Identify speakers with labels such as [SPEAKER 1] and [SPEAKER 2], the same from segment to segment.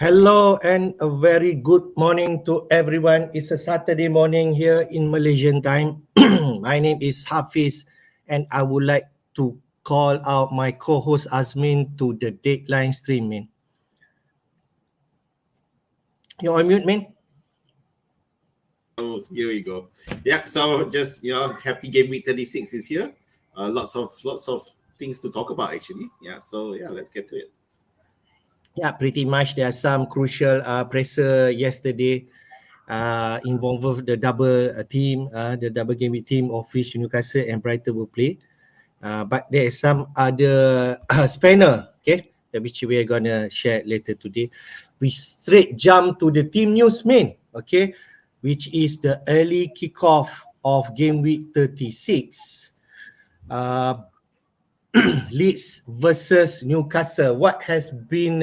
[SPEAKER 1] Hello and a very good morning to everyone. It's a Saturday morning here in Malaysian time. My name is Hafiz and I would like to call out my co-host Azmin to the deadline stream, man. You're on mute, man.
[SPEAKER 2] Oh, here we go. Yeah, so just happy game week 36 is here. Lots of things to talk about actually. Let's get to it.
[SPEAKER 1] Yeah, pretty much. There are some crucial presser yesterday involved the double team, the double game week team of which Newcastle and Brighton will play. But there is some other spanner, okay, which we are gonna share later today. We straight jump to the team news, man, okay, which is the early kickoff of game week 36. Leeds versus Newcastle. What has been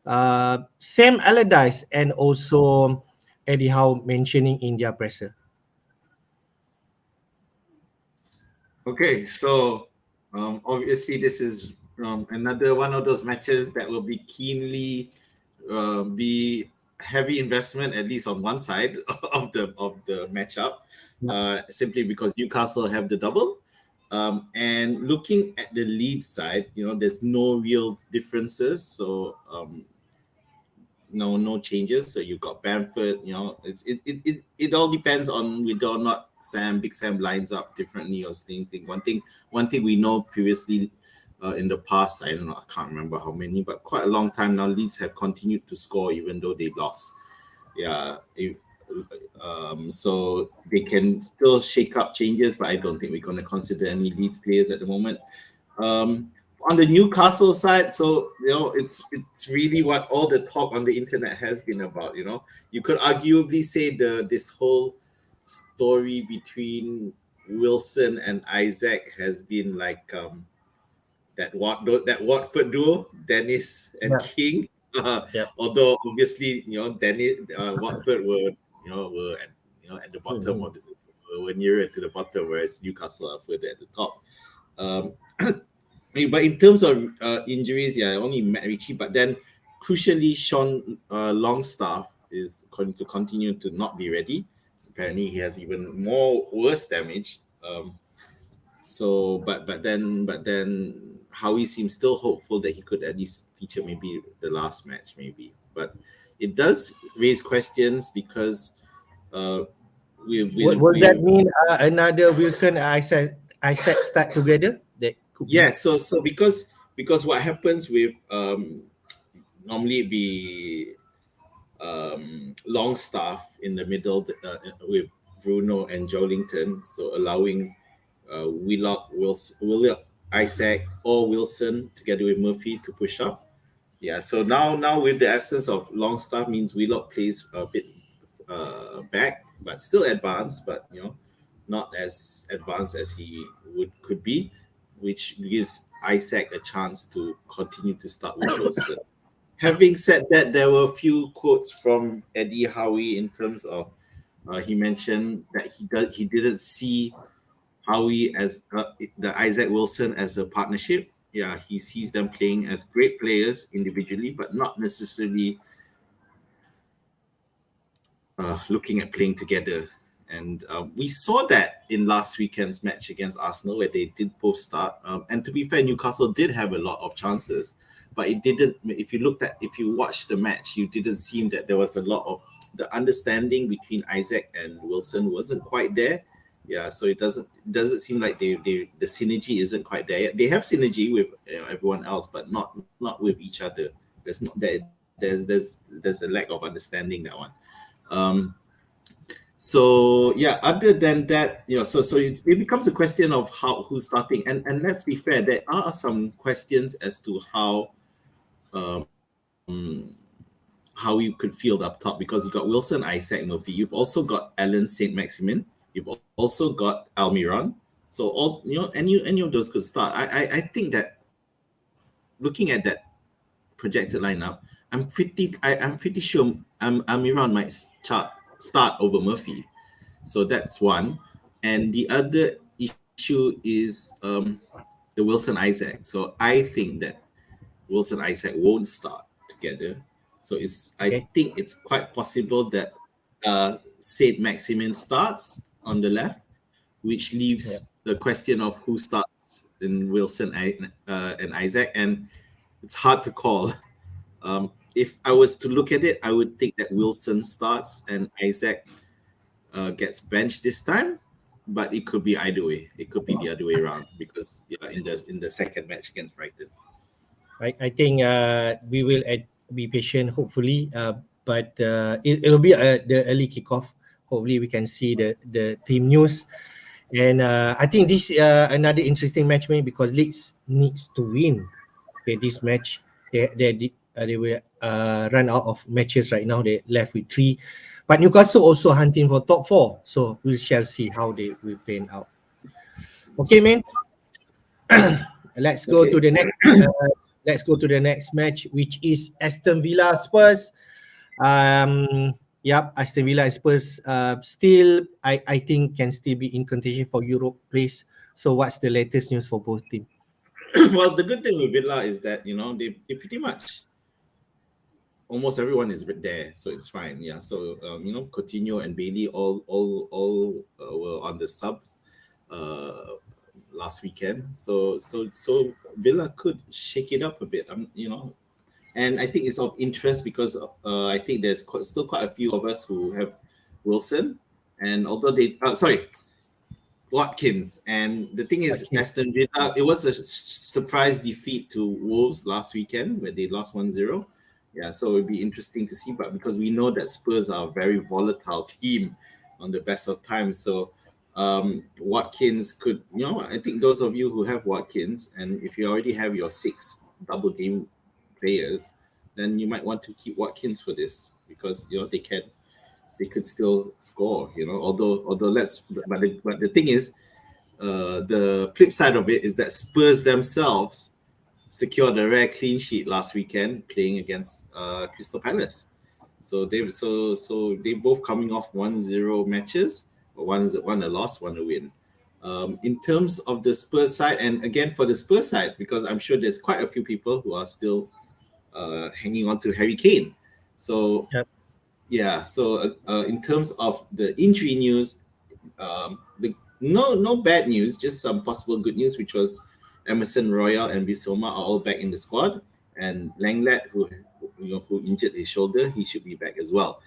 [SPEAKER 1] Sam Allardyce and also Eddie Howe mentioning in their presser?
[SPEAKER 2] Okay, so obviously this is another one of those matches that will be keenly be heavy investment, at least on one side of the matchup, simply because Newcastle have the double. And looking at the Leeds side, there's no real differences. So no changes. So you got Bamford. It all depends on whether or not Big Sam lines up differently or things. One thing we know previously in the past, I don't know, I can't remember how many, but quite a long time now, Leeds have continued to score even though they lost. So they can still shake up changes, but I don't think we're going to consider any Leeds players at the moment. On the Newcastle side, so it's really what all the talk on the internet has been about. You could arguably say this whole story between Wilson and Isaac has been like that Watford duo, Dennis and King. Although obviously Dennis Watford were at the bottom of were nearer to the bottom, whereas Newcastle are further at the top. But in terms of injuries, only Matt Ritchie, but then crucially Sean Longstaff is going to continue to not be ready. Apparently he has even worse damage. But then Howie seems still hopeful that he could at least feature maybe the last match, maybe. But it does raise questions because
[SPEAKER 1] will that mean another Wilson and Isaac start together?
[SPEAKER 2] So because what happens with normally it'd be Longstaff in the middle with Bruno and Joelinton, so allowing Willock, Isaac or Wilson together with Murphy to push up. So now with the absence of Longstaff means Willock plays a bit back, but still advanced, but not as advanced as he could be, which gives Isaac a chance to continue to start with Wilson. Having said that, there were a few quotes from Eddie Howie in terms of he mentioned that he didn't see Howie as the Isaac Wilson as a partnership. He sees them playing as great players individually, but not necessarily looking at playing together. And we saw that in last weekend's match against Arsenal, where they did both start. And to be fair, Newcastle did have a lot of chances, but it didn't. If you watched the match, you didn't seem that there was a lot of the understanding between Isaac and Wilson wasn't quite there. So it doesn't seem like the synergy isn't quite there yet. They have synergy with everyone else, but not with each other. There's not that. There's a lack of understanding, that one. Other than that, so it becomes a question of who's starting, and let's be fair, there are some questions as to how you could field up top, because you've got Wilson, Isaac, Murphy. You've also got Alan St. Maximin. You've also got Almiron. So all any of those could start. I think that looking at that projected lineup, I'm pretty sure Almiron might start over Murphy. So that's one. And the other issue is the Wilson Isaac. So I think that Wilson Isaac won't start together. So I think it's quite possible that Saint Maximin starts on the left, which leaves the question of who starts in Wilson and Isaac, and it's hard to call. If I was to look at it, I would think that Wilson starts and Isaac gets benched this time, but it could be either way. It could be the other way around because in the second match against Brighton.
[SPEAKER 1] I think we will be patient, hopefully, but it'll be the early kickoff. Hopefully, we can see the team news. And I think this another interesting match, man, because Leeds needs to win. Okay, this match they will run out of matches right now. They left with 3, but Newcastle also hunting for top 4. So we shall see how they will pan out. Okay, man. Let's go to the next. Let's go to the next match, which is Aston Villa Spurs. Aston Villa Spurs still, I think, can still be in contention for Europe place. So what's the latest news for both teams?
[SPEAKER 2] Well, the good thing with Villa is that they pretty much almost everyone is there, so it's fine. Yeah, so Coutinho and Bailey all were on the subs last weekend. So Villa could shake it up a bit. And I think it's of interest because I think there's still quite a few of us who have Wilson, and although Watkins. And the thing is, Aston Villa, it was a surprise defeat to Wolves last weekend where they lost 1-0. Yeah, so it'd be interesting to see, but because we know that Spurs are a very volatile team on the best of times, so Watkins could, I think those of you who have Watkins, and if you already have your 6 double game players, then you might want to keep Watkins for this because they could still score. Although but the thing is, the flip side of it is that Spurs themselves secured a rare clean sheet last weekend playing against Crystal Palace. So they both coming off 1-0 matches. One a loss, one a win. In terms of the Spurs side, and again for the Spurs side, because I'm sure there's quite a few people who are still hanging on to Harry Kane. So so in terms of the injury news, no bad news, just some possible good news, which was Emerson Royal and Bissouma are all back in the squad, and Langlet, who injured his shoulder, he should be back as well.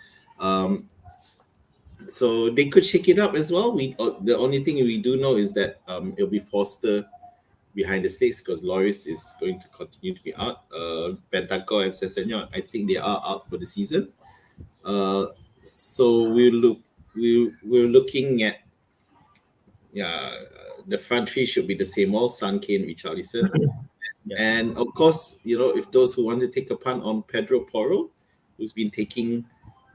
[SPEAKER 2] So they could shake it up as well. The only thing we do know is that it'll be Foster behind the stakes because Lloris is going to continue to be out. Bentancur and Sessegnon, I think they are out for the season. So we're looking at the front three should be the same all Son, Kane, Richarlison. And of course, if those who want to take a punt on Pedro Porro, who's been taking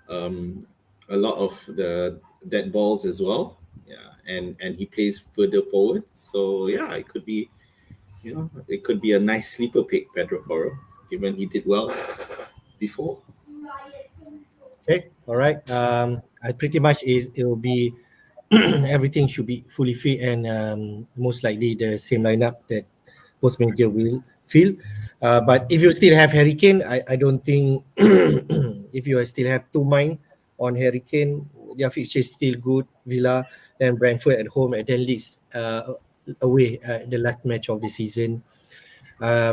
[SPEAKER 2] a lot of the dead balls as well, and he plays further forward. So it could be, it could be a nice sleeper pick, Pedro Porro, given he did well before.
[SPEAKER 1] Okay, all right. I pretty much it will be everything should be fully fit and most likely the same lineup that both manager will field. But if you still have Harry Kane, I don't think if you still have 2 mind on Harry Kane, their fixture is still good. Villa, then Brentford at home, and then Leeds away the last match of the season.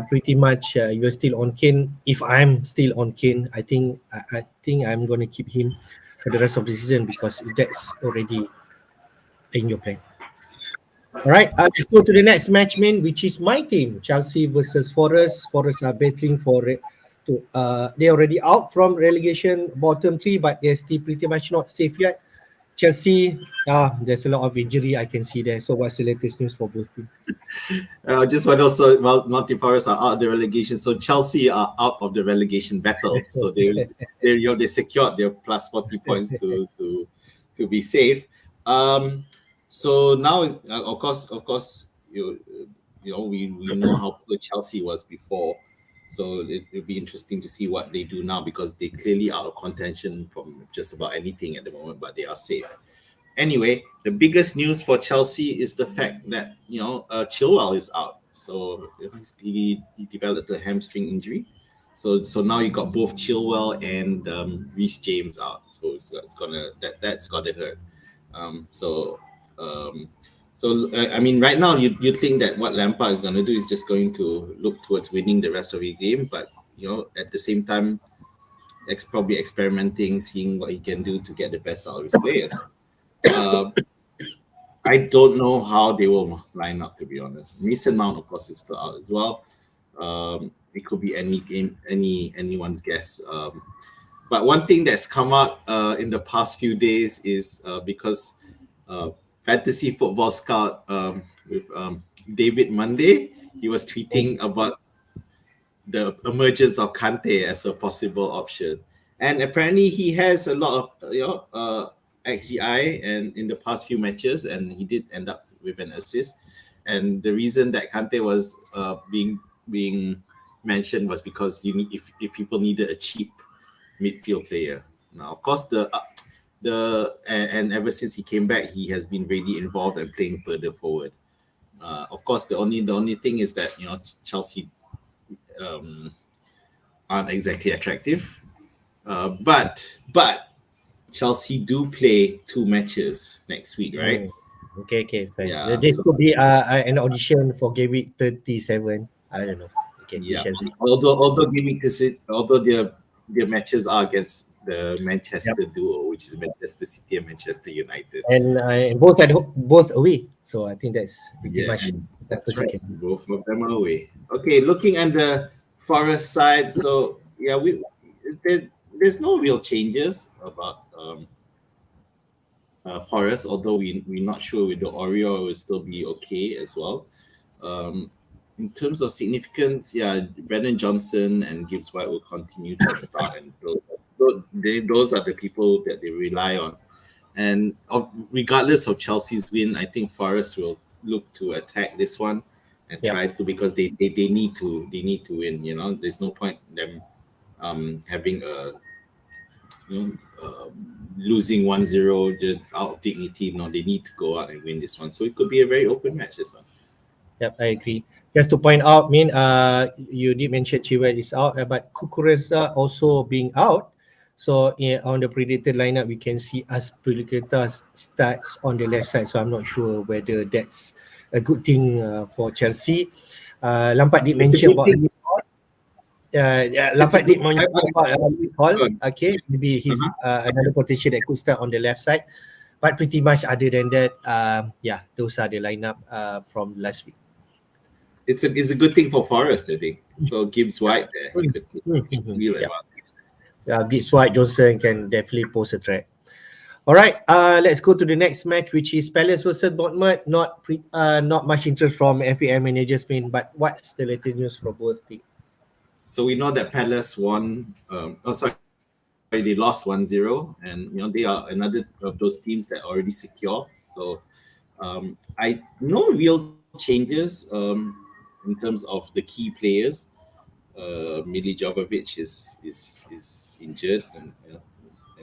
[SPEAKER 1] Pretty much you're still on Kane. If I'm still on Kane, I think I'm going to keep him for the rest of the season because that's already in your plan. All right, let's go to the next match, man, which is my team, Chelsea versus Forest. Forest are battling for they're already out from relegation bottom 3, but they're still pretty much not safe yet. Chelsea, there's a lot of injury I can see there. So what's the latest news for both teams?
[SPEAKER 2] Just want also, Nottingham Forest are out of the relegation, so Chelsea are out of the relegation battle. So they secured their plus 40 points to be safe. So now is of course we know how poor Chelsea was before. So it'll be interesting to see what they do now because they clearly are out of contention from just about anything at the moment, but they are safe. Anyway, the biggest news for Chelsea is the fact that Chilwell is out. So he developed a hamstring injury. So now you got both Chilwell and Reece James out. So that's gonna hurt. Um, so um, I mean, right now you think that what Lampard is gonna do is just going to look towards winning the rest of the game, but at the same time, probably experimenting, seeing what he can do to get the best out of his players. I don't know how they will line up, to be honest. Mason Mount, of course, is still out as well. It could be anyone's guess. But one thing that's come out in the past few days is because Fantasy Football Scout with David Monday, he was tweeting about the emergence of Kante as a possible option, and apparently he has a lot of XGI and in the past few matches, and he did end up with an assist. And the reason that Kante was being mentioned was because if people needed a cheap midfield player. Now, of course, and ever since he came back, he has been really involved and playing further forward. Of course, the only thing is that Chelsea aren't exactly attractive, but Chelsea do play 2 matches next week, right?
[SPEAKER 1] Okay, fine.
[SPEAKER 2] Yeah,
[SPEAKER 1] This could be an audition for Game Week 37. I don't know. Okay,
[SPEAKER 2] yeah.
[SPEAKER 1] we shall see.
[SPEAKER 2] Although their matches are against the Manchester duo, which is Manchester City and Manchester United,
[SPEAKER 1] and both away. So I think that's pretty much
[SPEAKER 2] that's right. Both of them are away. Okay, looking at the Forest side, so yeah, there's no real changes about Forest, although we're not sure with the Oreo will still be okay as well. In terms of significance, yeah, Brennan Johnson and Gibbs White will continue to start, and those are the people that they rely on. And regardless of Chelsea's win, I think Forest will look to attack this one and try to, because they need to win. There's no point in them having a losing 1-0 just out of dignity. No, they need to go out and win this one. So it could be a very open match, this one.
[SPEAKER 1] Yep, I agree. Just to point out, you did mention Chilwell is out, but Cucurella also being out. So on the predicted lineup, we can see Azpilicueta starts on the left side. So I'm not sure whether that's a good thing for Chelsea. Lampard did mention about Lampard did mention about Lewis Hall. Okay, maybe he's another potential that could start on the left side. But pretty much other than that, those are the lineup from last week.
[SPEAKER 2] It's a good thing for Forest, I think. So Gibbs White there.
[SPEAKER 1] Gibbs White, Johnson can definitely pose a threat. All right, let's go to the next match, which is Palace versus Bournemouth. Not much interest from FPL managers, but what's the latest news for both teams?
[SPEAKER 2] So we know that Palace won. They lost 1-0, and they are another of those teams that are already secure. So no real changes in terms of the key players. Mili Jovovich is injured, and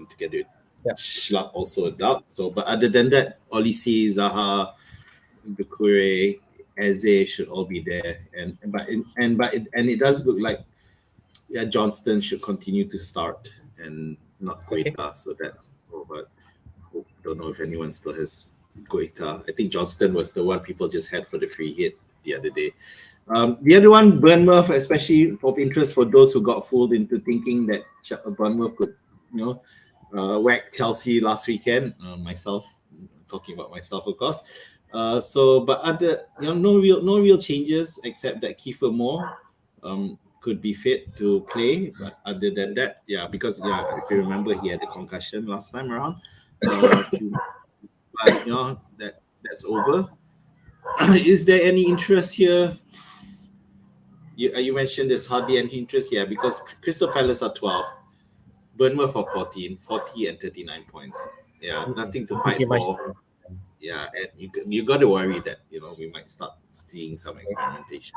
[SPEAKER 2] together with Schlupp also a doubt. So, but other than that, Olise, Zaha, Doucouré, Eze should all be there, and it does look like Johnston should continue to start and not Guaita. So that's but don't know if anyone still has Guaita. I think Johnston was the one people just had for the free hit the other day. The other one, Bournemouth, especially of interest for those who got fooled into thinking that Bournemouth could, whack Chelsea last weekend. Myself, talking about myself, of course. But other, no real changes except that Kiefer Moore could be fit to play. But other than that, because if you remember, he had a concussion last time around. That's over. Is there any interest here? You mentioned there's hardly any interest here because Crystal Palace are 12, Bournemouth are 14, 40 and 39 points. Nothing to fight for. And you got to worry that we might start seeing some experimentation.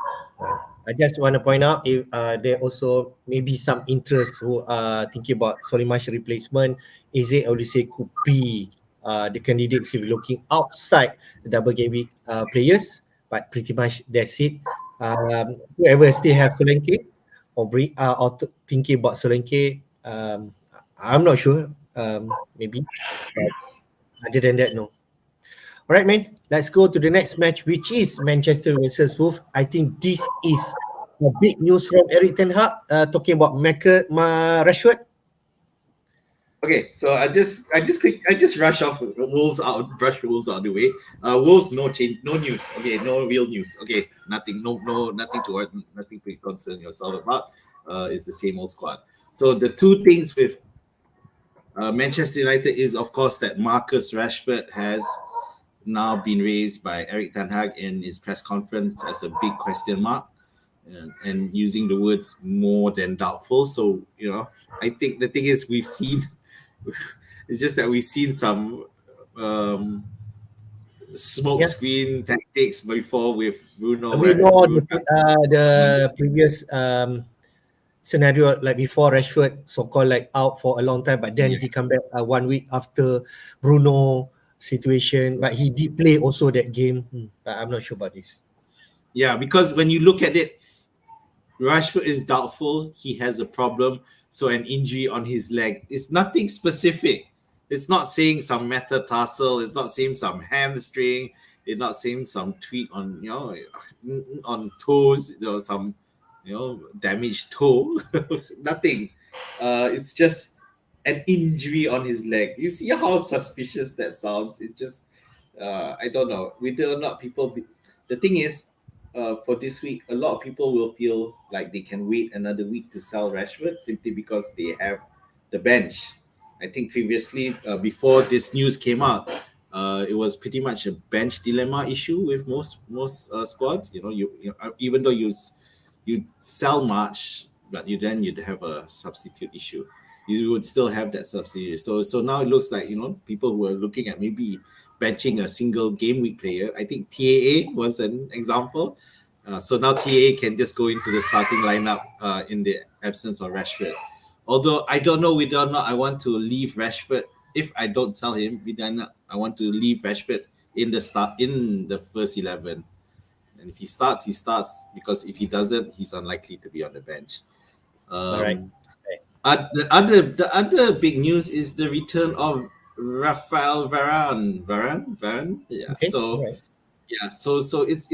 [SPEAKER 1] I just want to point out if there also maybe some interest who are thinking about Solimash replacement. Is it Olise could be the candidates if you're looking outside the double game week players, but pretty much that's it. Whoever still have Solanke, or thinking about Solanke. I'm not sure. Maybe, but other than that, no. All right, man. Let's go to the next match, which is Manchester versus Wolves. I think this is a big news from Eric Ten Hag, talking about Rashford.
[SPEAKER 2] Okay, so I just brush Wolves out the way. Wolves, no change, no news. Okay, no real news. Okay, nothing to concern yourself about. It's the same old squad. So the two things with Manchester United is, of course, that Marcus Rashford has now been raised by Eric Ten Hag in his press conference as a big question mark, and using the words more than doubtful. So I think the thing is we've seen. It's just that we've seen some smoke screen tactics before with Bruno.
[SPEAKER 1] We know the previous scenario, like before Rashford so-called like out for a long time, but then he come back 1 week after Bruno situation, but he did play also that game. But I'm not sure about this.
[SPEAKER 2] Yeah, because when you look at it, Rashford is doubtful. He has a problem. So an injury on his leg. It's nothing specific. It's not saying some metatarsal. It's not saying some hamstring. It's not saying some tweak on on toes. Some damaged toe. Nothing. It's just an injury on his leg. You see how suspicious that sounds? It's just I don't know. We do not people. The thing is, for this week, a lot of people will feel like they can wait another week to sell Rashford simply because they have the bench. I think previously, before this news came out, it was pretty much a bench dilemma issue with most squads. Even though you sell much, but you'd have a substitute issue. You would still have that substitute. So now it looks like people who are looking at maybe benching a single game week player. I think TAA was an example. So now TAA can just go into the starting lineup in the absence of Rashford. Although I don't know whether or not I want to leave Rashford. If I don't sell him, I want to leave Rashford in the first 11. And if he starts, he starts, because if he doesn't, he's unlikely to be on the bench.
[SPEAKER 1] All right.
[SPEAKER 2] The other big news is the return of Rafael Varane. Yeah.
[SPEAKER 1] Okay.
[SPEAKER 2] So
[SPEAKER 1] right.
[SPEAKER 2] yeah. So it's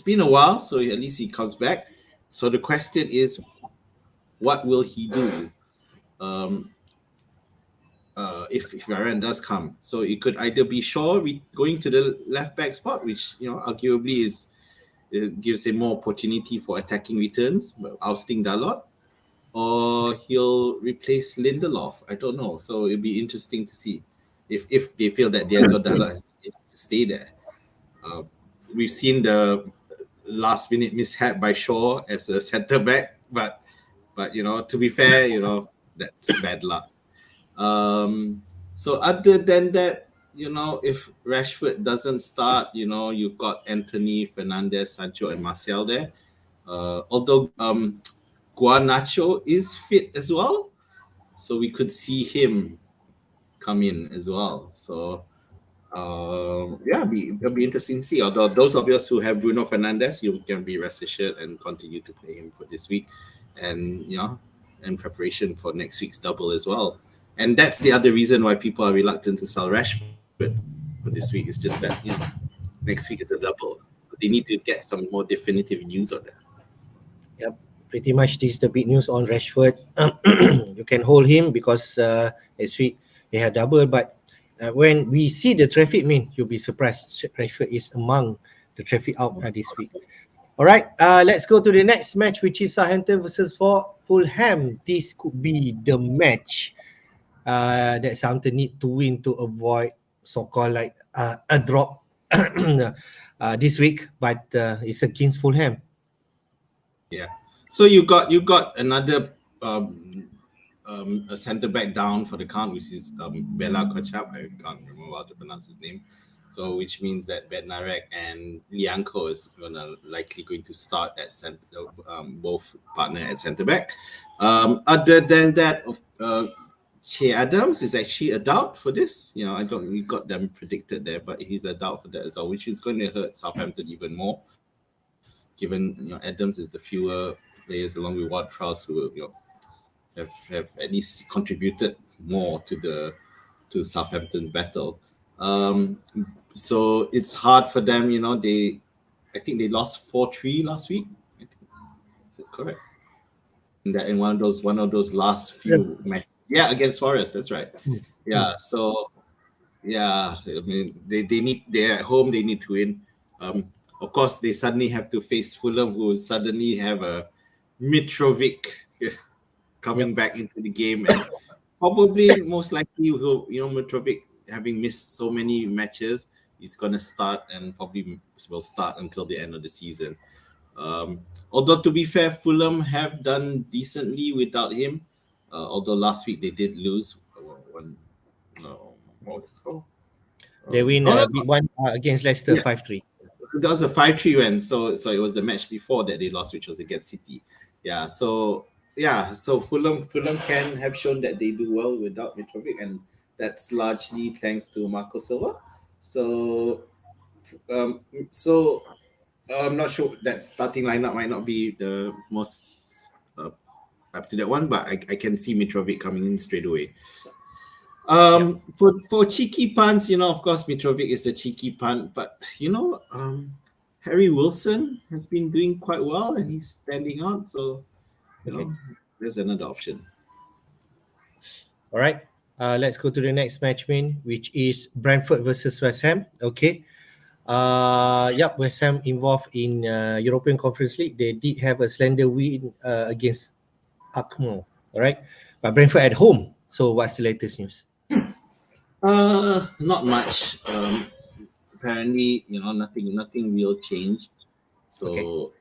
[SPEAKER 2] been a while. So at least he comes back. So the question is, what will he do? If Varane does come, so it could either be Shaw going to the left back spot, which arguably it gives him more opportunity for attacking returns, but ousting Dalot, or he'll replace Lindelof. I don't know. So it'll be interesting to see if they feel that Diego Dalot has to stay there. We've seen the last minute mishap by Shaw as a centre back, but to be fair, that's bad luck. So other than that, if Rashford doesn't start, you've got Anthony, Fernandes, Sancho, and Martial there. Although Guanacho is fit as well, so we could see him come in as well. So it'll be interesting to see. Although those of us who have Bruno Fernandes, you can be rest assured and continue to play him for this week, and in preparation for next week's double as well. And that's the other reason why people are reluctant to sell Rashford for this week. It's just that next week is a double, so they need to get some more definitive news on that.
[SPEAKER 1] Yep, pretty much this is the big news on Rashford. You can hold him because next week they have double, but when we see the traffic, you'll be surprised. Rashford is among the traffic out this week. All right, let's go to the next match, which is Southampton versus Fulham. This could be the match that Southampton need to win to avoid so-called like a drop this week, but it's against Fulham.
[SPEAKER 2] Yeah. So you got another a centre back down for the count, which is Bella Kotchap. I can't remember how to pronounce his name. So which means that Bednarek and Lianco is likely going to start at both partner at centre back. Other than that, Che Adams is actually a doubt for this. We got them predicted there, but he's a doubt for that as well, which is going to hurt Southampton even more. given Adams is the fewer players along with Ward-Prowse who have at least contributed more to Southampton battle. So it's hard for them. I think they lost 4-3 last week. I think. Is it correct? In one of those last few matches. Yeah, against Forest. That's right. Yeah. So yeah, I mean they're at home. They need to win. Of course, they suddenly have to face Fulham, who suddenly have a Mitrovic coming back into the game, and probably most likely Mitrovic, having missed so many matches, he's gonna start and probably will start until the end of the season. Although to be fair, Fulham have done decently without him. Although last week they did lose one. What was it called?
[SPEAKER 1] They win big one against Leicester 5-3.
[SPEAKER 2] That was a 5-3 win. So it was the match before that they lost, which was against City. Yeah. So Fulham can have shown that they do well without Mitrovic, and that's largely thanks to Marco Silva. So I'm not sure that starting lineup might not be the most up to that one, but I can see Mitrovic coming in straight away. For cheeky punts, of course, Mitrovic is a cheeky punt, but Harry Wilson has been doing quite well and he's standing out, so there's another option.
[SPEAKER 1] All right, let's go to the next match, which is Brentford versus West Ham. Okay. West Ham involved in European Conference League. They did have a slender win against Akmo. All right, but Brentford at home. So what's the latest news?
[SPEAKER 2] Not much. Apparently, nothing will change. So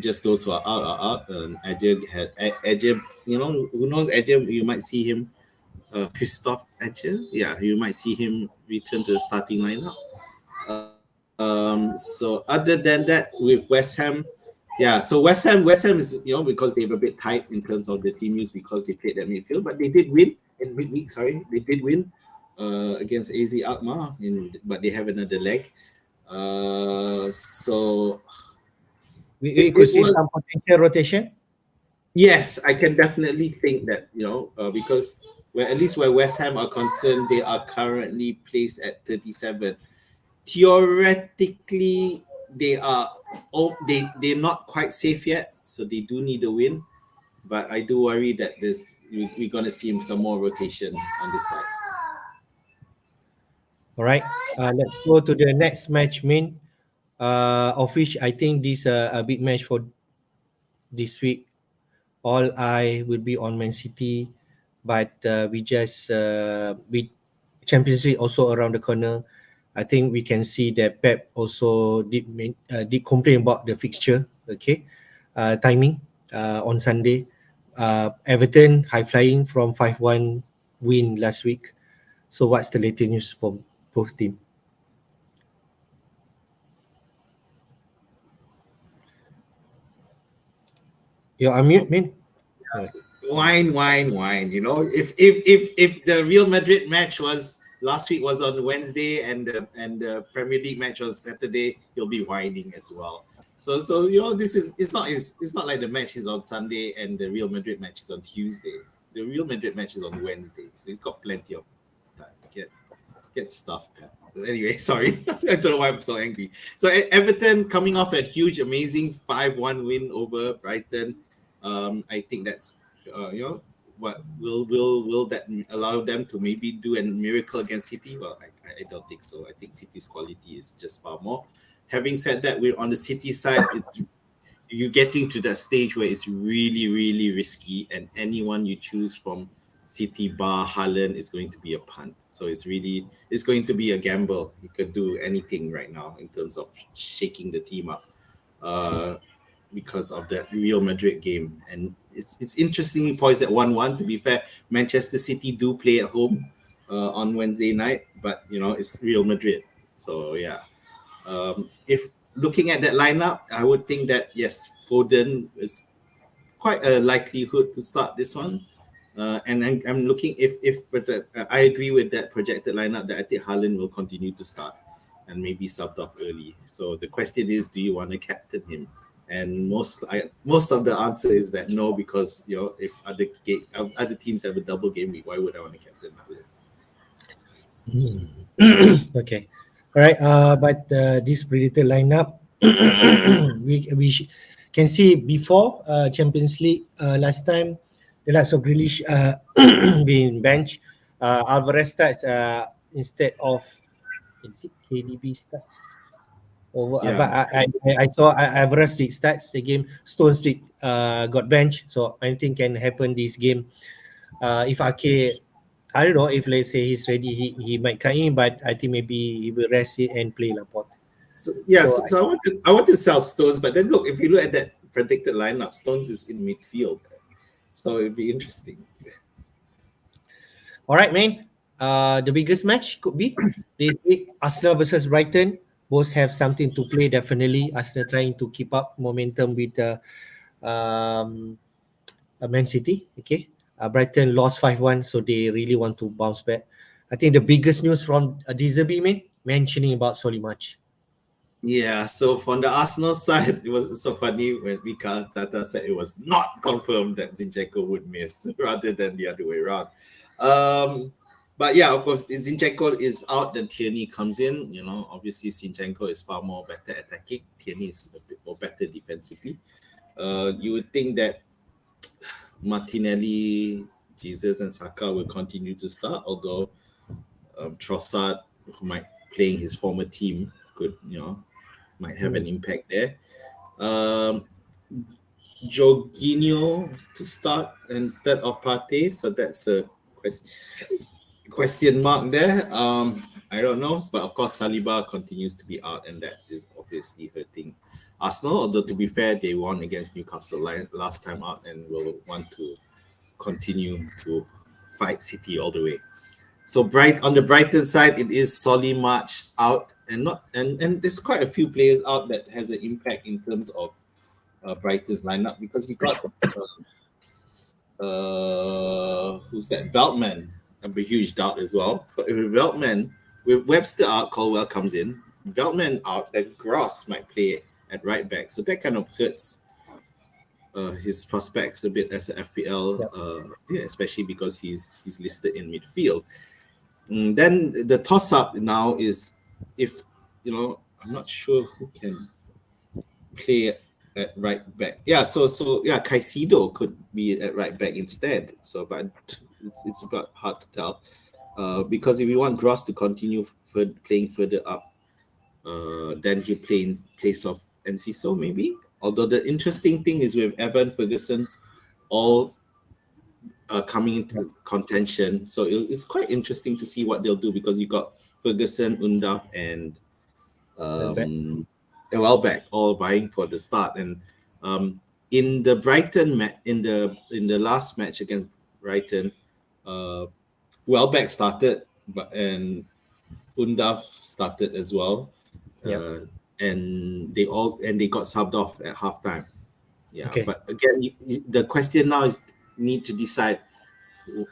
[SPEAKER 2] just those who are out. Edge, who knows Edge? You might see him, Christoph Edge. Yeah, you might see him return to the starting lineup. So other than that, with West Ham, so West Ham is because they were a bit tight in terms of the team use because they played at midfield, but they did win in midweek. They did win against AZ Alkmaar, but they have another leg. So
[SPEAKER 1] we could see some potential rotation.
[SPEAKER 2] Yes, I can definitely think that because at least where West Ham are concerned, they are currently placed at 37. Theoretically, they're not quite safe yet, so they do need a win. But I do worry that we're gonna see some more rotation on this side.
[SPEAKER 1] All right, let's go to the next match, of which I think this a big match for this week. All eye will be on Man City, but with Champions League also around the corner, I think we can see that Pep also did complain about the fixture, timing on Sunday. Everton high flying from 5-1 win last week. So what's the latest news for both teams? You're unmute, Min.
[SPEAKER 2] Wine. If the Real Madrid match was last week was on Wednesday and the Premier League match was Saturday, he'll be whining as well. So it's not like the match is on Sunday and the Real Madrid match is on Tuesday. The Real Madrid match is on Wednesday, so he's got plenty of time. Get stuff, Pep. Anyway, sorry. I don't know why I'm so angry. So Everton coming off a huge, amazing 5-1 win over Brighton. I think that's what will that allow them to maybe do a miracle against City? Well, I don't think so. I think City's quality is just far more. Having said that, we're on the City side. You're getting to that stage where it's really, really risky, and anyone you choose from City bar Haaland is going to be a punt. So it's going to be a gamble. You could do anything right now in terms of shaking the team up. Because of that Real Madrid game, and it's interestingly poised at 1-1. To be fair, Manchester City do play at home on Wednesday night, but it's Real Madrid. So if looking at that lineup, I would think that yes, Foden is quite a likelihood to start this one. And I'm looking I agree with that projected lineup that I think Haaland will continue to start and maybe subbed off early. So the question is, do you want to captain him? And most of the answer is that no, because if other teams have a double game week, why would I want to captain Mahlon?
[SPEAKER 1] Okay, all right. But this Predator lineup, we can see before Champions League last time, the likes of Grealish being benched. Alvarez starts instead of, is it KDB starts? Over,
[SPEAKER 2] Yeah.
[SPEAKER 1] but I saw Alvarez did starts the game. Stones did got benched, so anything can happen this game. If Ake, I don't know if let's say he's ready, he might come in, but I think maybe he will rest it and play Laporte.
[SPEAKER 2] So
[SPEAKER 1] So
[SPEAKER 2] I want to sell Stones, but then look, if you look at that predicted lineup, Stones is in midfield, so it'd be interesting.
[SPEAKER 1] all right, man. The biggest match could be this week: Arsenal versus Brighton. Both have something to play. Definitely, Arsenal trying to keep up momentum with um, Man City. Okay, Brighton lost 5-1, so they really want to bounce back. I think the biggest news from Dizabi, man, mentioning about Solimarch.
[SPEAKER 2] Yeah, so from the Arsenal side, it was so funny when Mika Tata said it was not confirmed that Zinchenko would miss rather than the other way around. But yeah, of course, if Zinchenko is out, then Tierney comes in. Obviously Zinchenko is far more better attacking. Tierney is a bit more better defensively. You would think that Martinelli, Jesus, and Saka will continue to start, although Trossard, who might playing his former team, might have an impact there. Jorginho to start instead of Partey, so that's a question mark there. I don't know, but of course Saliba continues to be out, and that is obviously hurting Arsenal. Although to be fair, they won against Newcastle last time out, and will want to continue to fight City all the way. So on the Brighton side, it is Solimarch out, and there's quite a few players out that has an impact in terms of Brighton's lineup, because you got who's that? Veltman, a huge doubt as well. So if Veltman, with Webster out, Colwell comes in. Veltman out, then Gross might play at right back. So that kind of hurts his prospects a bit as an FPL, especially because he's listed in midfield. Then the toss-up now is if I'm not sure who can play at right back. So Caicedo could be at right back instead. So, but it's about hard to tell because if you want Gross to continue playing further up, then he play in place of Enciso maybe. Although the interesting thing is with Evan Ferguson all coming into contention, so it's quite interesting to see what they'll do, because you got Ferguson, Undav, and Welbeck all vying for the start. And in the Brighton in the last match against Brighton, Welbeck started, and Undav started as well. And they got subbed off at halftime. Yeah, okay. But again, the question now is need to decide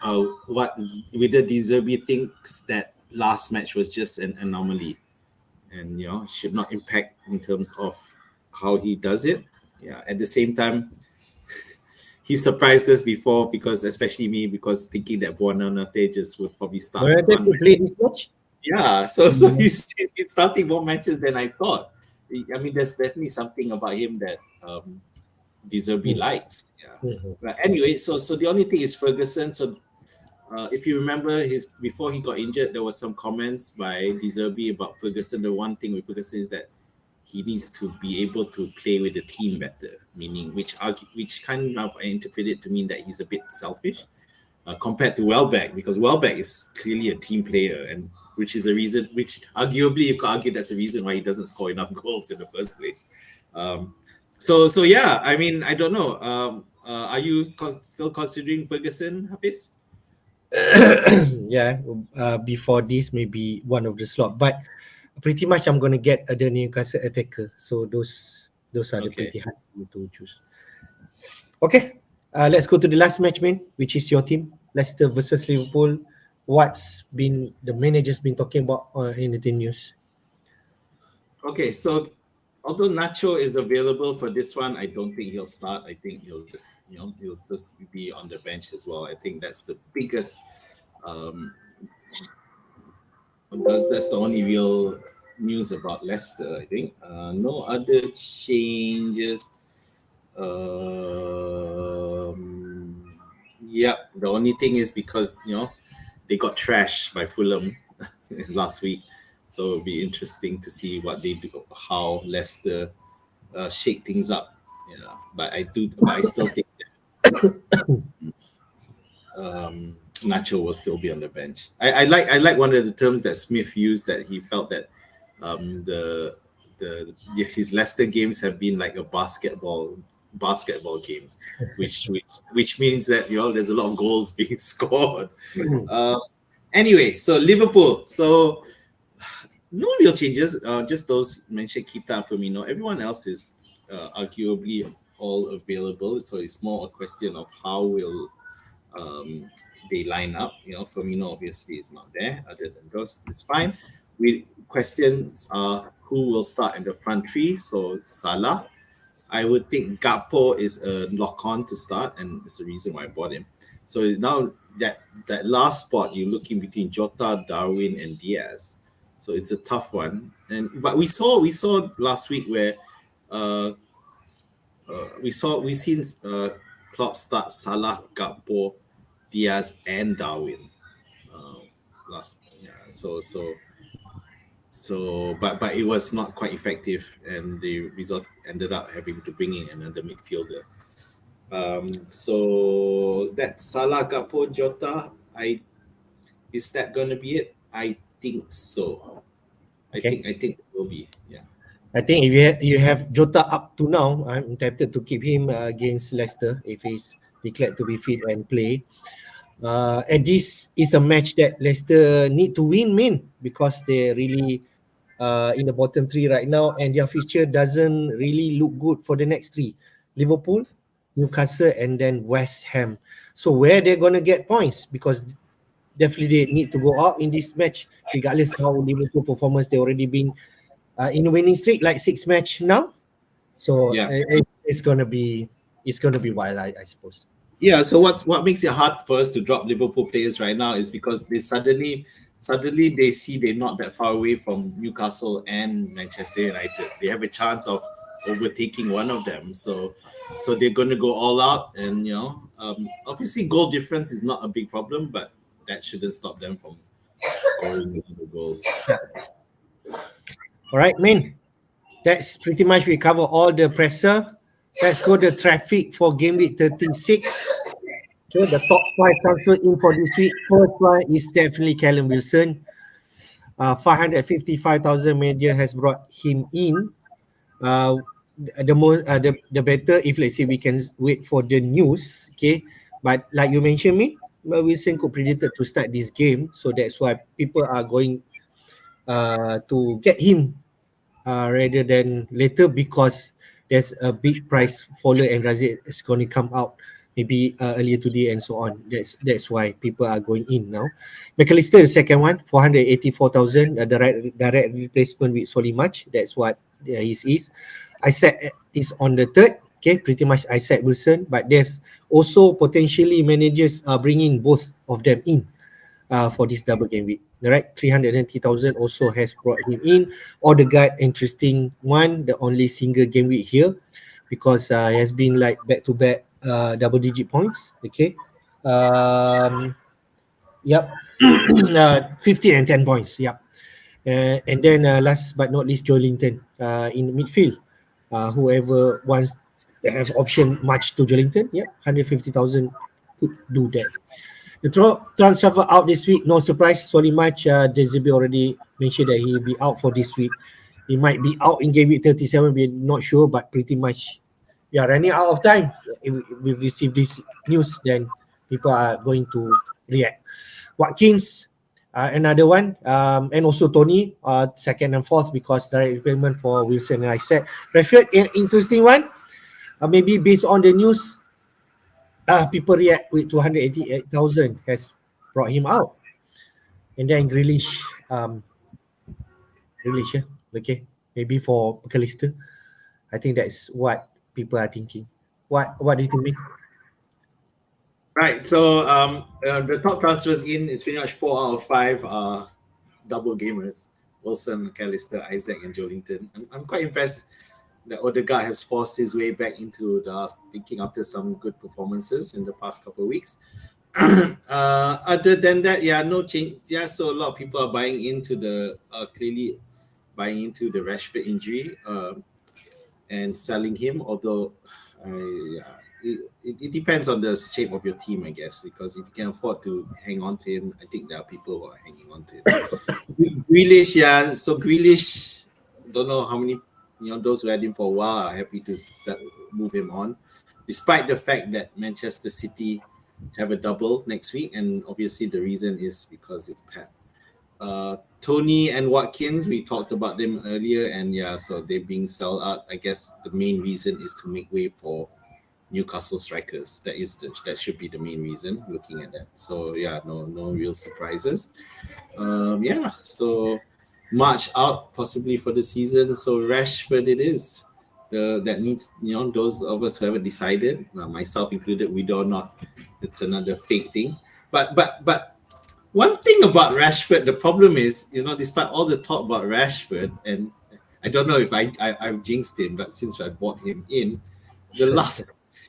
[SPEAKER 2] whether De Zerbi thinks that last match was just an anomaly, and should not impact in terms of how he does it. Yeah. At the same time, he surprised us before, because especially me, because thinking that Buonanotte just would probably start.
[SPEAKER 1] Play this match.
[SPEAKER 2] Yeah, so he's been starting more matches than I thought. I mean, there's definitely something about him that De Zerbi likes. Yeah. But anyway, so the only thing is Ferguson. So if you remember, before he got injured, there was some comments by De Zerbi about Ferguson. The one thing with Ferguson is that he needs to be able to play with the team better, meaning which kind of I interpret it to mean that he's a bit selfish compared to Welbeck, because Welbeck is clearly a team player, and which is a reason, which arguably you could argue that's the reason why he doesn't score enough goals in the first place. So yeah, I mean, I don't know. Are you still considering Ferguson, Hafiz?
[SPEAKER 1] Yeah, before this maybe one of the slot, but pretty much I'm gonna get the Newcastle attacker. So those are the pretty hard to choose. Okay, let's go to the last match, man, which is your team, Leicester versus Liverpool. What's been the managers been talking about in the team news?
[SPEAKER 2] Okay, so although Nacho is available for this one, I don't think he'll start. I think he'll just be on the bench as well. I think that's the biggest. That's the only real news about Leicester. I think no other changes. Yeah, the only thing is because they got trashed by Fulham last week, so it'll be interesting to see what they do, how Leicester shake things up. Yeah, but I still think that, Nacho will still be on the bench. I like one of the terms that Smith used, that he felt that his Leicester games have been like a basketball games, which means that there's a lot of goals being scored. Anyway, so Liverpool, so no real changes, just those mentioned, Keita and Firmino. Everyone else is arguably all available, so it's more a question of how will they line up. Firmino obviously is not there. Other than those, it's fine. Questions are who will start in the front three. So Salah, I would think Gakpo is a lock-on to start, and it's the reason why I bought him. So now that last spot, you're looking between Jota, Darwin, and Diaz. So it's a tough one. But we saw last week where we've seen Klopp start Salah, Gakpo, Diaz, and Darwin last. Yeah. But it was not quite effective, and the result ended up having to bring in another midfielder. So that Salah, Gakpo, Jota, is that going to be it? I think so.
[SPEAKER 1] Okay.
[SPEAKER 2] I think it will be. Yeah.
[SPEAKER 1] I think if you have Jota up to now, I'm tempted to keep him against Leicester if he's declared to be fit and play. And this is a match that Leicester need to win, because they're really in the bottom three right now, and their fixture doesn't really look good for the next three: Liverpool, Newcastle, and then West Ham. So where they're gonna get points? Because definitely they need to go out in this match, regardless how Liverpool performance. They already been in a winning streak, like 6 match now. So
[SPEAKER 2] Yeah.
[SPEAKER 1] it's gonna be wild, I suppose.
[SPEAKER 2] Yeah, so what makes it hard for us to drop Liverpool players right now is because they suddenly they see they're not that far away from Newcastle and Manchester United. They have a chance of overtaking one of them, so they're going to go all out, and obviously goal difference is not a big problem, but that shouldn't stop them from scoring the goals.
[SPEAKER 1] All right, man. That's pretty much, we cover all the presser. Let's go to traffic for game week 36. Okay, the top 5 transfer in for this week. First one is definitely Callum Wilson. 555,000 media has brought him in. The better if, let's say, we can wait for the news. Okay, but like you mentioned, Wilson could predicted to start this game, so that's why people are going to get him rather than later, because there's a big price follower and Razid is going to come out maybe earlier today and so on. That's why people are going in now. McAllister, the second one, 484,000, direct replacement with Solimach. That's what his is. Isaac is on the third. Okay, pretty much Isaac Wilson, but there's also potentially managers bringing both of them in for this double game week. Right, 390,000 also has brought him in. Odegaard, interesting one, the only single game week here, because he has been like back-to-back double-digit points. Okay, yep, 15 and 10 points. Yep, and then last but not least, Joelinton in midfield. Whoever wants to have option match to Joelinton, yep, 150,000 could do that. The transfer out this week, no surprise. Solimach, Dezibi already mentioned that he'll be out for this week. He might be out in game week 37, we're not sure, but pretty much, yeah, running out of time. If we receive this news, then people are going to react. Watkins, another one, and also Tony, second and fourth, because direct replacement for Wilson and Isaac. Rashford, an interesting one. Maybe based on the news, people react with 288,000 has brought him out. And then Grealish, yeah, okay, maybe for McAllister. I think that's what people are thinking. What do you think?
[SPEAKER 2] Right. So the top transfers in is pretty much 4 out of 5 are double gamers: Wilson, McAllister, Isaac, and Jolinton. I'm quite impressed that Odegaard has forced his way back into the thinking after some good performances in the past couple of weeks. Other than that, no change. Yeah, so a lot of people are buying into the clearly buying into the Rashford injury and selling him. Although, it depends on the shape of your team, I guess. Because if you can afford to hang on to him, I think there are people who are hanging on to him. Grealish, yeah. So Grealish, don't know how many. Those who had him for a while are happy to move him on, despite the fact that Manchester City have a double next week, and obviously the reason is because it's Pep. Tony and Watkins, we talked about them earlier, and so they're being sold out. I guess the main reason is to make way for Newcastle strikers. That should be the main reason. Looking at that, so no real surprises. So March out possibly for the season. So Rashford it is. That needs those of us who haven't decided, myself included, we do not. It's another fake thing. But one thing about Rashford, the problem is, despite all the talk about Rashford, and I don't know if I've jinxed him, but since I bought him in,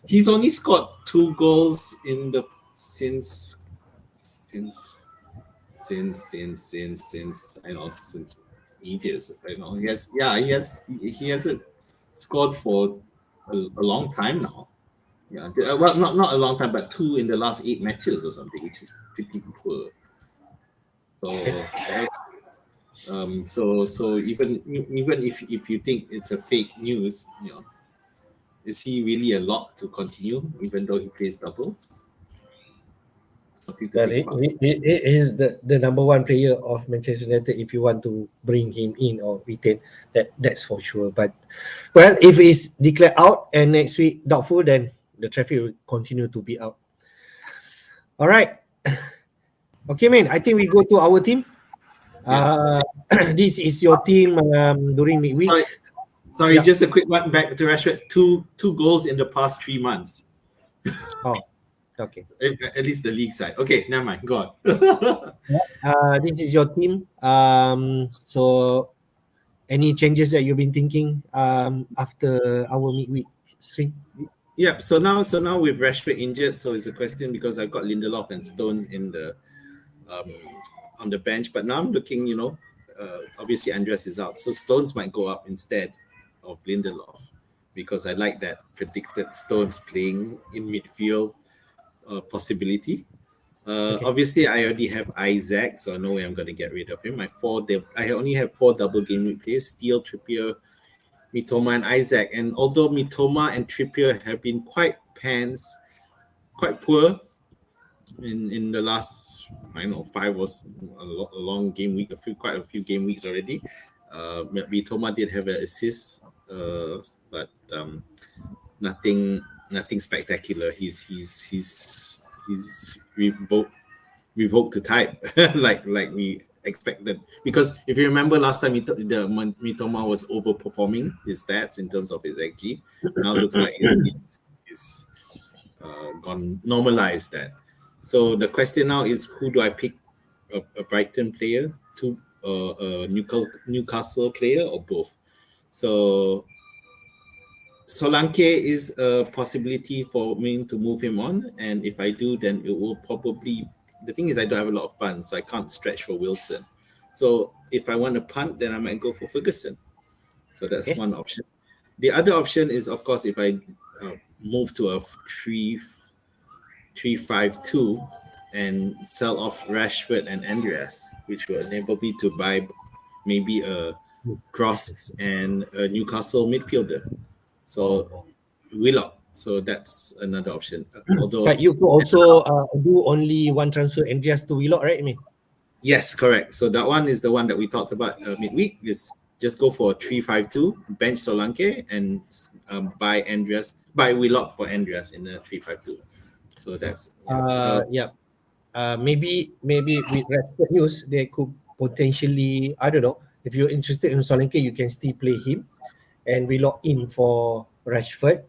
[SPEAKER 2] he's only scored 2 goals in the since ages. He hasn't scored for a long time now. Yeah, well, not a long time, but 2 in the last 8 matches or something, which is pretty poor. So even if you think it's a fake news, is he really a lock to continue even though he plays doubles?
[SPEAKER 1] Well, he is the number 1 player of Manchester United. If you want to bring him in or retain, that's for sure. But well, if he's declared out and next week doubtful, then the traffic will continue to be out. All right. Okay, man. I think we go to our team. This is your team during midweek.
[SPEAKER 2] Sorry, just a quick one back to Rashford. Two goals in the past 3 months.
[SPEAKER 1] Oh, okay.
[SPEAKER 2] At least the league side. Okay, never mind. Go on.
[SPEAKER 1] This is your team. So any changes that you've been thinking after our midweek stream?
[SPEAKER 2] Yeah. So now with Rashford injured, so it's a question because I've got Lindelof and Stones in the on the bench, but now I'm looking. Obviously Andreas is out, so Stones might go up instead of Lindelof because I like that predicted Stones playing in midfield possibility. Okay. Obviously, I already have Isaac, so I know I'm going to get rid of him. I only have 4 double game week players: Steele, Trippier, Mitoma, and Isaac. And although Mitoma and Trippier have been quite poor in the last, 5 was a long game week, quite a few game weeks already. Mitoma did have an assist, but nothing spectacular. He's revoked to type like we expected, because if you remember last time Mitoma was overperforming his stats in terms of his XG. Now it looks like he's gone normalized that. So the question now is, who do I pick? A Brighton player, a Newcastle player, or both? So Solanke is a possibility for me to move him on, and if I do, then it will probably. The thing is, I don't have a lot of funds, so I can't stretch for Wilson. So if I want to punt, then I might go for Ferguson. So that's one option. The other option is, of course, if I move to a 3-5-2 and sell off Rashford and Andreas, which will enable me to buy maybe a Cross and a Newcastle midfielder. So Willock. So that's another option.
[SPEAKER 1] But you could also do only one transfer and just to Willock, right?
[SPEAKER 2] Yes, correct. So that one is the one that we talked about midweek. Just go for a 3-5-2, bench Solanke, and buy Willock for Andreas in the 3-5-2. So that's
[SPEAKER 1] maybe with Rashford news, they could potentially, I don't know, if you're interested in Solanke, you can still play him. and we lock in for Rashford,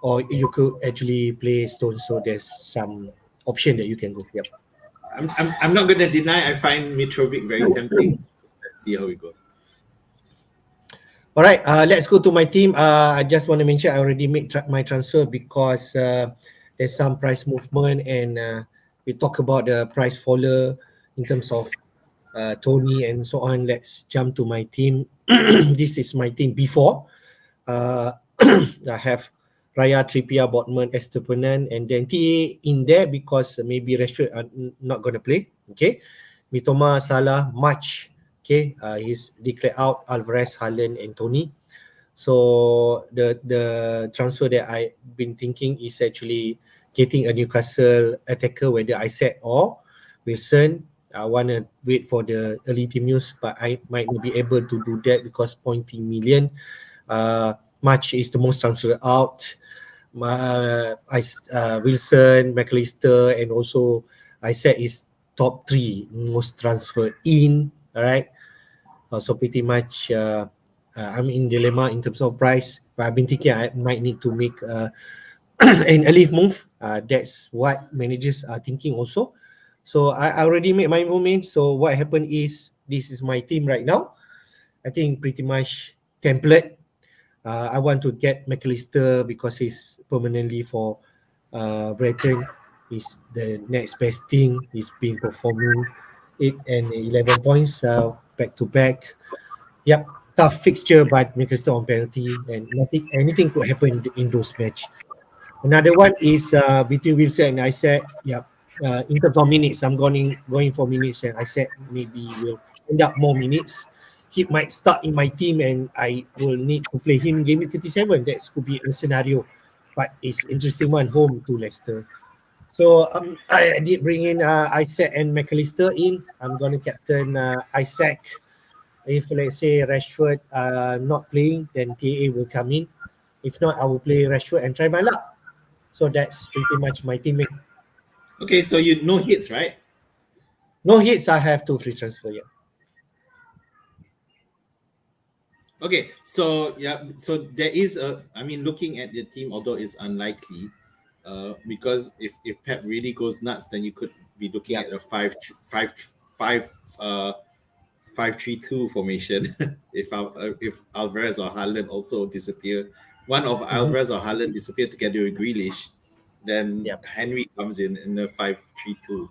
[SPEAKER 1] or you could actually play Stones. So there's some option that you can go. Yep.
[SPEAKER 2] I'm not going to deny I find Mitrovic very tempting. So let's see how we go.
[SPEAKER 1] All right, let's go to my team. I just want to mention I already made my transfer because there's some price movement, and we talk about the price faller in terms of Tony and so on. Let's jump to my team. This is my team before. I have Raya, Trippier, Botman, Estepanan, and then TA in there because maybe Rashford are not going to play. Okay, Mitoma, Salah, March. Okay, he's declared out. Alvarez, Haaland, and Tony. So the transfer that I've been thinking is actually getting a Newcastle attacker, whether Isaac or Wilson. I want to wait for the early team news, but I might not be able to do that because 0.3 million. March is the most transfer out. Wilson, McAllister, and also Isaac is top 3 most transfer in. All right. So pretty much I'm in dilemma in terms of price, but I've been thinking I might need to make an early move. That's what managers are thinking also. So I already made my movement. So what happened is this is my team right now. I think pretty much template. I want to get McAllister because he's permanently for Brighton. He's the next best thing. He's been performing 8 and 11 points back to back. Yep, tough fixture, but McAllister on penalty, and anything could happen in those match. Another one is between Wilson and Isaac. Yep. In terms of minutes, I'm going for minutes, and Isaac maybe will end up more minutes. He might start in my team, and I will need to play him in game week 37. That could be a scenario, but it's interesting one, home to Leicester. So I did bring in Isaac and McAllister in. I'm going to captain Isaac. If let's say Rashford not playing, then TA will come in. If not, I will play Rashford and try my luck. So that's pretty much my teammate.
[SPEAKER 2] Okay, so you no hits, right?
[SPEAKER 1] No hits. I have 2 free transfer. Yeah.
[SPEAKER 2] Okay, so yeah, so there is a. I mean, looking at the team, although it's unlikely, because if Pep really goes nuts, then you could be looking at a 5-3-2 formation. if Alvarez or Haaland also disappear, one of Alvarez or Haaland disappear together with Grealish, then Henry comes in the 5-3-2.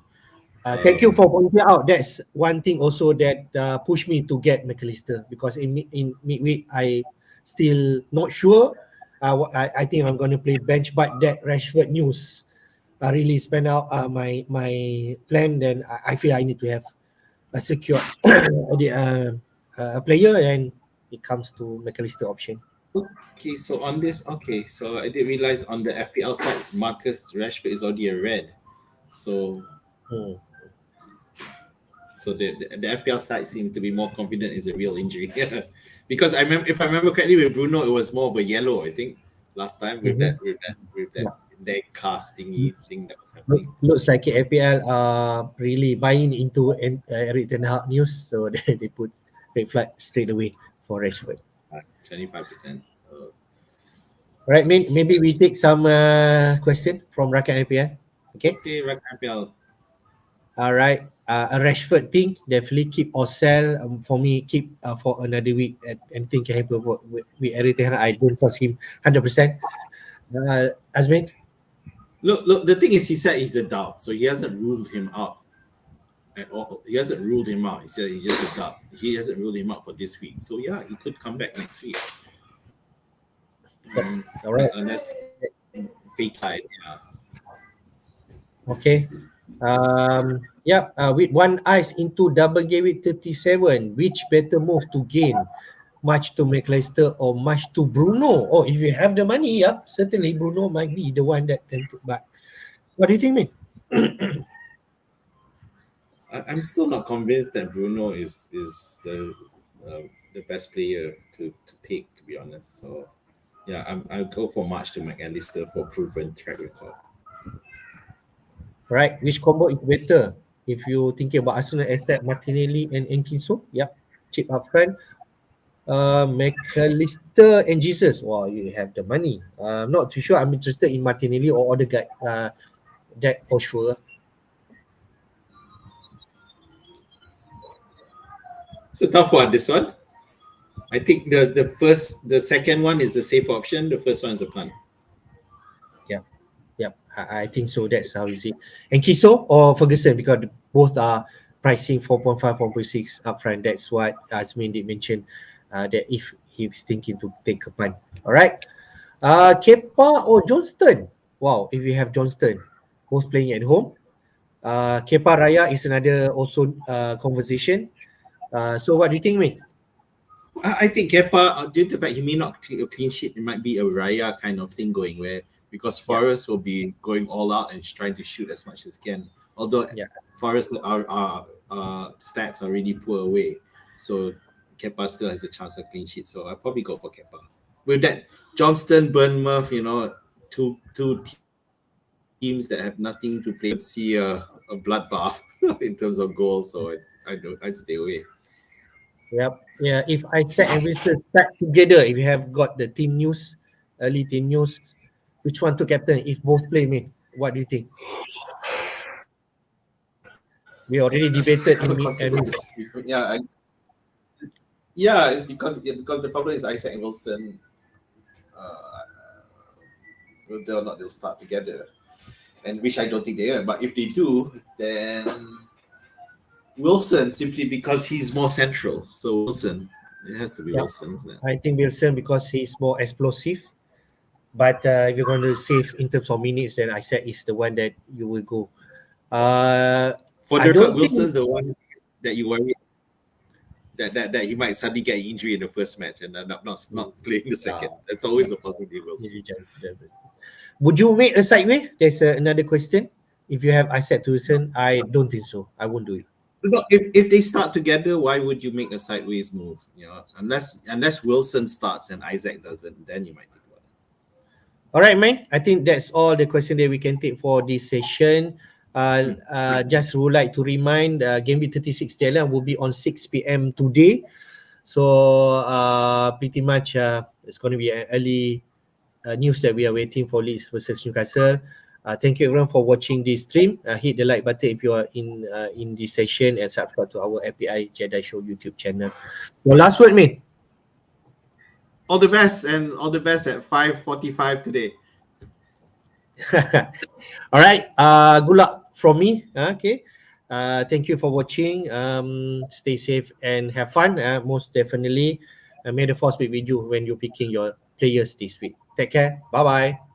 [SPEAKER 1] Thank you for pointing out. That's one thing also that pushed me to get McAllister, because in midweek I still not sure. I think I'm going to play bench, but that Rashford news really spent out my plan. Then I feel I need to have a secure player, and it comes to McAllister option.
[SPEAKER 2] Okay, so on this, so I didn't realize on the FPL side, Marcus Rashford is already a red. So so the FPL side seems to be more confident it's a real injury. Because if I remember correctly with Bruno, it was more of a yellow, I think, last time with that leg casting thing that was happening.
[SPEAKER 1] Looks like FPL are really buying into Eric Ten Hag news, so they put red flag straight away for Rashford.
[SPEAKER 2] 25%.
[SPEAKER 1] Right, maybe we take some question from Rakan FPL. Okay,
[SPEAKER 2] Rakan FPL.
[SPEAKER 1] All right. A Rashford thing, definitely keep or sell. For me, keep for another week. Anything can happen with everything. I don't trust him 100%. Azmin?
[SPEAKER 2] Look. The thing is, he said he's a doubt, so he hasn't ruled him out at all. He hasn't ruled him out. He said he's just a doubt. He hasn't ruled him out for this week. So yeah, he could come back next week.
[SPEAKER 1] All right.
[SPEAKER 2] Unless fate side, yeah.
[SPEAKER 1] Okay. With one eyes into Double Gameweek 37, which better move to gain? Much to McAllister or much to Bruno? Oh, if you have the money, certainly Bruno might be the one that tend to buy. What do you think, mate?
[SPEAKER 2] I'm still not convinced that Bruno is the best player to take, to be honest. So yeah, I'll go for much to McAllister for proven track record.
[SPEAKER 1] Right, which combo is better? If you thinking about Arsenal, except Martinelli and Enkinso, cheap up front. McAllister and Jesus. Wow, you have the money. I'm not too sure. I'm interested in Martinelli or Odegaard. That for sure.
[SPEAKER 2] It's a tough one, this one. I think the second one is the safe option. The first one is a punt.
[SPEAKER 1] Yep, I think so. That's how you see. And Kiso or Ferguson, because both are pricing 4.5, 4.6 upfront. That's what Asmin did mention, that if he's thinking to take a punt. All right. Kepa or Johnston? Wow, if you have Johnston, both playing at home. Kepa Raya is another also conversation. So what do you think, mate?
[SPEAKER 2] I think Kepa, due to the fact he may not take a clean sheet, it might be a Raya kind of thing going where, because Forest will be going all out and trying to shoot as much as can. Although Forest are stats are really poor away, so Kepa still has a chance of clean sheet. So I'll probably go for Kepa. With that, Johnston, Bournemouth, two teams that have nothing to play, see a bloodbath in terms of goals. So I'd stay away.
[SPEAKER 1] Yep. Yeah. If Isaac and Wilson start together, if you have got the team news, early team news, which one to captain? If both play, mate, what do you think? We already debated.
[SPEAKER 2] It's because the problem is Isaac and Wilson. Whether or not they'll start together, and which I don't think they are. But if they do, then Wilson, simply because he's more central. So Wilson, it has to be Wilson, isn't it?
[SPEAKER 1] I think Wilson because he's more explosive. But if you're going to save in terms of minutes, then Isaac is the one that you will go.
[SPEAKER 2] For the record, Wilson's the one that you worry that he might suddenly get injury in the first match and end up not playing the second. That's always a possibility. Wilson.
[SPEAKER 1] Would you make a sideway? There's another question. If you have Isaac to Wilson, I don't think so. I won't do it.
[SPEAKER 2] No, if they start together, why would you make a sideways move? Unless Wilson starts and Isaac doesn't, then you might think about it.
[SPEAKER 1] All right, man. I think that's all the question that we can take for this session. Just would like to remind, Game Week 36 Thailand will be on 6 p.m. today. So pretty much it's going to be an early news that we are waiting for Leeds versus Newcastle. Thank you everyone for watching this stream. Hit the like button if you are in this session and subscribe to our FPL Jedi Show YouTube channel. Your last word, mate.
[SPEAKER 2] All the best, and all the best at 5:45 today.
[SPEAKER 1] All right. Good luck from me. Okay. Thank you for watching. Stay safe and have fun. Most definitely. May the force be with you when you're picking your players this week. Take care. Bye bye.